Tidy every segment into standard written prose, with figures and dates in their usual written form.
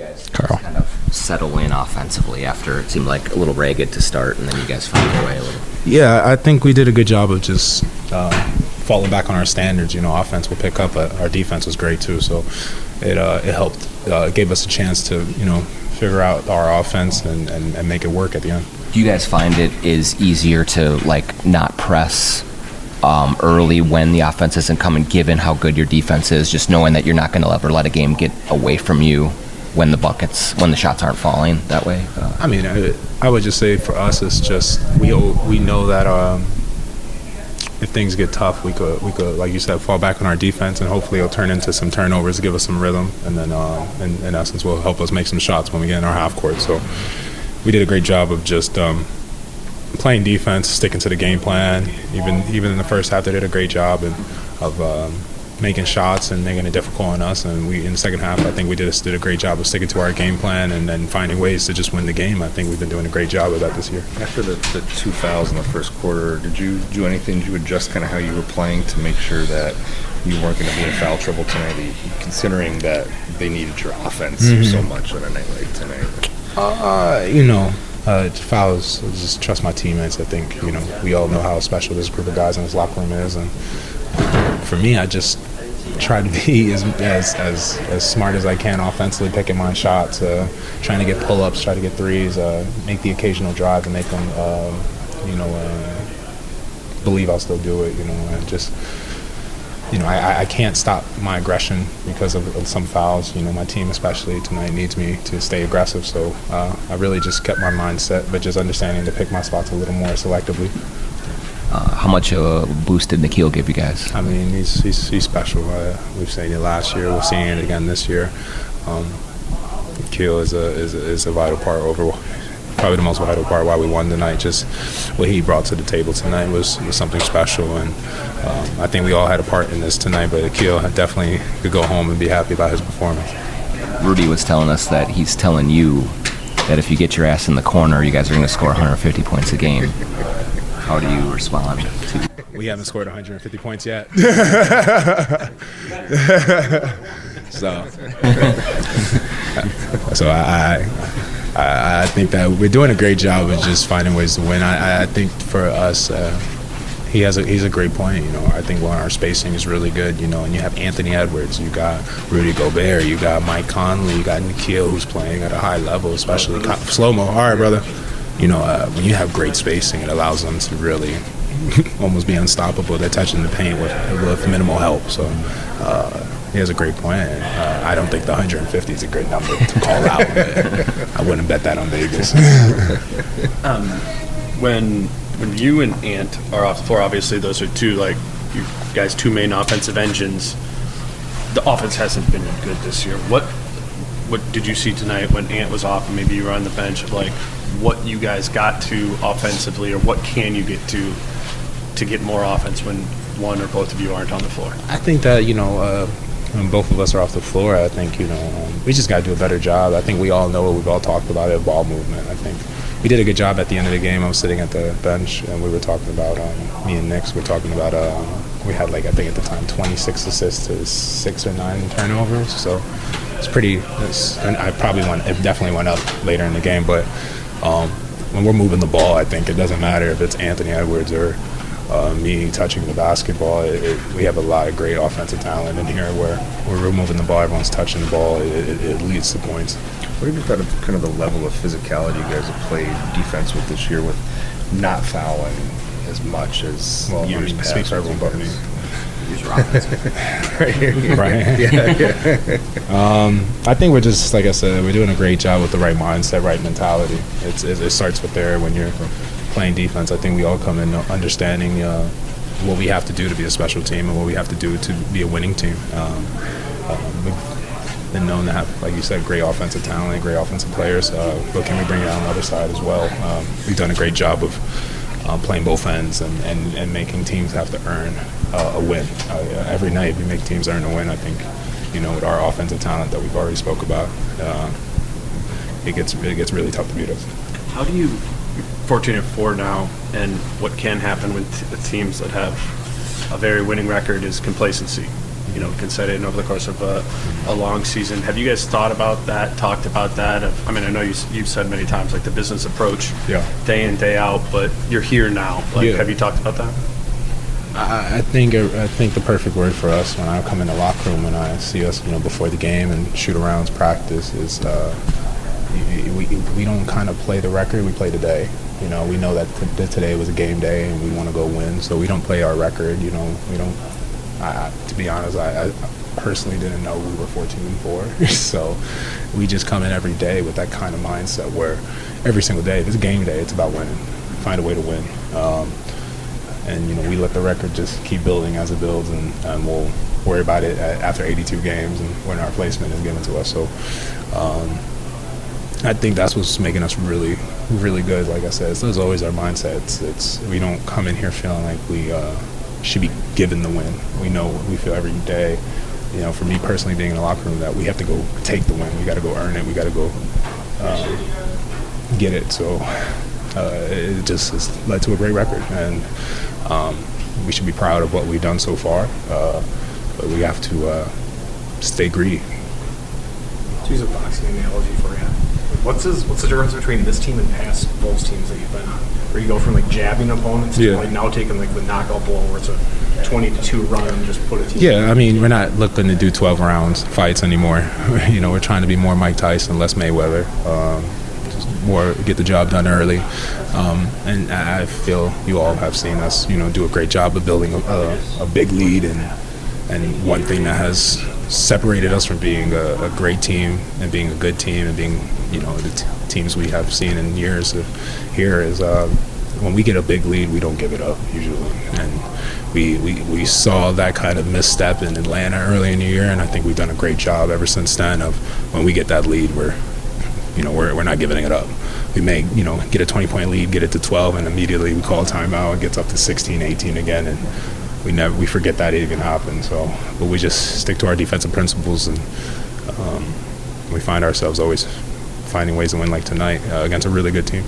guys Karl. kind of settle in offensively after it seemed like a little ragged to start, and then you guys found your way a little? Yeah, I think we did a good job of just falling back on our standards. Offense will pick up, but our defense was great too. So it helped. It gave us a chance to figure out our offense and make it work at the end. Do you guys find it is easier to not press early when the offense isn't coming, given how good your defense is, just knowing that you're not going to ever let a game get away from you when the shots aren't falling that way? I would just say for us, it's just we know that if things get tough, we could, like you said, fall back on our defense, and hopefully it'll turn into some turnovers to give us some rhythm, and then in essence will help us make some shots when we get in our half court. So we did a great job of just playing defense, sticking to the game plan. Even in the first half, they did a great job of making shots and making it difficult on us. And we, in the second half, I think we did a great job of sticking to our game plan and then finding ways to just win the game. I think we've been doing a great job of that this year. After the 2 fouls in the first quarter, did you do anything? Did you adjust kind of how you were playing to make sure that you weren't going to be in foul trouble tonight, considering that they needed your offense so much on a night like tonight? Fouls, just trust my teammates. I think, we all know how special this group of guys in this locker room is. And for me, I just try to be as smart as I can offensively, picking my shots, trying to get pull-ups, try to get threes, make the occasional drive and make them, believe I'll still do it, and just, I can't stop my aggression because of some fouls. My team especially tonight needs me to stay aggressive. So I really just kept my mindset, but just understanding to pick my spots a little more selectively. How much of a boost did Nickeil give you guys? He's special. We've seen it last year. We're seeing it again this year. Nickeil is a vital part probably the most vital part why we won tonight. Just what he brought to the table tonight was something special, and I think we all had a part in this tonight, but Nickeil definitely could go home and be happy about his performance. Rudy was telling us that he's telling you that if you get your ass in the corner, you guys are going to score 150 points a game. How do you respond to? We haven't scored 150 points yet. So I think that we're doing a great job of just finding ways to win. I think for us, he's a great point. I think our spacing is really good. And you have Anthony Edwards, you got Rudy Gobert, you got Mike Conley, you got Nickeil, who's playing at a high level, especially slow-mo. All right, brother. When you have great spacing, it allows them to really almost be unstoppable. They're touching the paint with minimal help. So he has a great point. I don't think the 150 is a great number to call out. I wouldn't bet that on Vegas. When you and Ant are off the floor, obviously those are you guys' two main offensive engines. The offense hasn't been good this year. What did you see tonight when Ant was off and maybe you were on the bench of what you guys got to offensively, or what can you get to get more offense when one or both of you aren't on the floor? I think that, when both of us are off the floor, I think, we just got to do a better job. I think we all know what we've all talked about it, ball movement. I think we did a good job at the end of the game. I was sitting at the bench, and we were talking about, me and Nick were talking about, we had, I think at the time, 26 assists to 6 or 9 turnovers. So it's pretty, and it definitely went up later in the game. But when we're moving the ball, I think it doesn't matter if it's Anthony Edwards or me touching the basketball. We have a lot of great offensive talent in here where we're moving the ball, everyone's touching the ball, it leads to points. What have you thought of kind of the level of physicality you guys have played defense with this year, with not fouling as much as years past? Speaks for everyone but me. Right. Yeah. I think we're just, like I said, we're doing a great job with the right mindset, right mentality. It starts with there when you're playing defense. I think we all come in understanding what we have to do to be a special team and what we have to do to be a winning team. We've been known to have, like you said, great offensive talent, great offensive players, but can we bring it on the other side as well? We've done a great job of playing both ends and making teams have to earn a win. Every night we make teams earn a win. I think, with our offensive talent that we've already spoke about, it gets really tough to beat us. How do you, 14-4 now, and what can happen with teams that have a very winning record is complacency. considered over the course of a long season. Have you guys thought about that, talked about that? I mean, I know you've said many times, like the business approach, day in, day out, but you're here now. Have you talked about that? I think the perfect word for us when I come in the locker room and I see us, before the game and shoot arounds practice is we don't kind of play the record, we play the day. We know that today was a game day and we want to go win, so we don't play our record. We don't. To be honest, I personally didn't know we were 14-4, so we just come in every day with that kind of mindset where every single day, if it's a game day, it's about winning, find a way to win. And we let the record just keep building as it builds, and we'll worry about it after 82 games and when our placement is given to us. So I think that's what's making us really, really good. Like I said, it's always our mindset. It's we don't come in here feeling like we should be given the win. We feel every day, for me personally being in the locker room, that we have to go take the win. We got to go earn it. We got to go get it. So it just has led to a great record, and we should be proud of what we've done so far. But we have to stay greedy. To use a boxing analogy for you, what's the difference between this team and past Wolves teams that you've been on, where you go from jabbing opponents to now taking the knockout blow where it's a 20-2 run and just put a team? Yeah, I mean, we're not looking to do 12 rounds fights anymore. We're trying to be more Mike Tyson, less Mayweather. Just more get the job done early. And I feel you all have seen us, do a great job of building a big lead. And one thing that has separated us from being a great team and being a good team and being, the teams we have seen in years here is when we get a big lead, we don't give it up usually. And we saw that kind of misstep in Atlanta early in the year, and I think we've done a great job ever since then of when we get that lead, we're not giving it up. We may, get a 20-point lead, get it to 12, and immediately we call a timeout. It gets up to 16, 18 again, and we forget that even happened. So, but we just stick to our defensive principles, and we find ourselves always finding ways to win, like tonight against a really good team.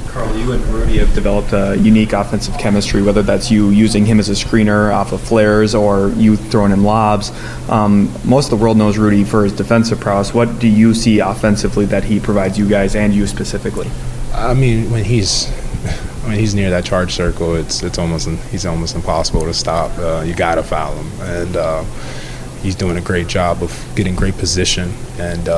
Karl, you and Rudy have developed a unique offensive chemistry, whether that's you using him as a screener off of flares or you throwing him lobs. Most of the world knows Rudy for his defensive prowess. What do you see offensively that he provides you guys and you specifically? I mean, when he's near that charge circle, he's almost impossible to stop. You gotta foul him, and he's doing a great job of getting great position and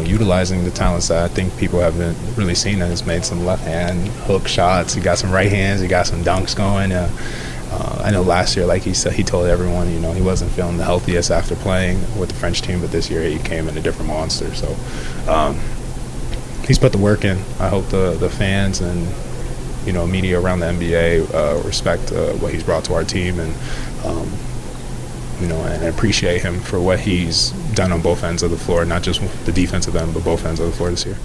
utilizing the talents that I think people haven't really seen. And he's made some left hand hook shots. He got some right hands. He got some dunks going. I know last year, like he said, he told everyone, he wasn't feeling the healthiest after playing with the French team, but this year he came in a different monster. So he's put the work in. I hope the fans and media around the NBA respect what he's brought to our team, and and appreciate him for what he's done on both ends of the floor, not just the defensive end, but both ends of the floor this year.